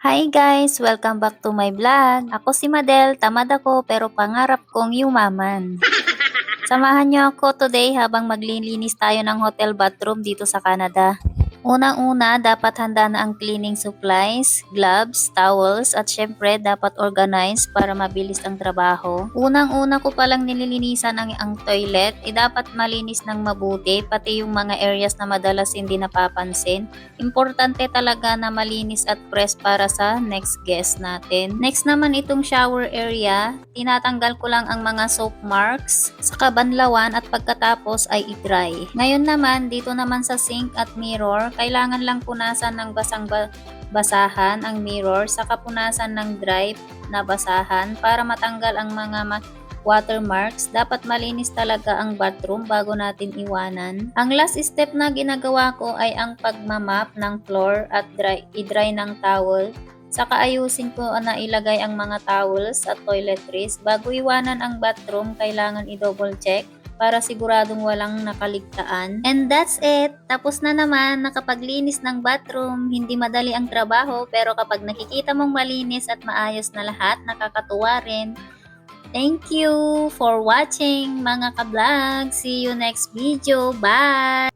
Hi guys! Welcome back to my vlog. Ako si Madel, tamad ako pero pangarap kong yumaman. Samahan niyo ako today habang maglilinis tayo ng hotel bathroom dito sa Canada. Unang-una, dapat handa na ang cleaning supplies, gloves, towels, at syempre dapat organized para mabilis ang trabaho. Unang-una ko palang nililinisan ang toilet, dapat malinis ng mabuti, pati yung mga areas na madalas hindi napapansin. Importante talaga na malinis at fresh para sa next guest natin. Next naman itong shower area, tinatanggal ko lang ang mga soap marks sa kabanlawan at pagkatapos ay i-dry. Ngayon naman, dito naman sa sink at mirror, kailangan lang punasan ng basahan ang mirror sa kapunasan ng dry na basahan para matanggal ang mga watermarks. Dapat malinis talaga ang bathroom bago natin iwanan. Ang last step na ginagawa ko ay ang pagmamap ng floor at i-dry ng towel. Saka ayusin ko na ilagay ang mga towels at toiletries. Bago iwanan ang bathroom, kailangan i-double check para siguradong walang nakaligtaan. And that's it! Tapos na naman, nakapaglinis ng bathroom. Hindi madali ang trabaho, pero kapag nakikita mong malinis at maayos na lahat, nakakatuwa rin. Thank you for watching mga ka-vlog. See you next video. Bye!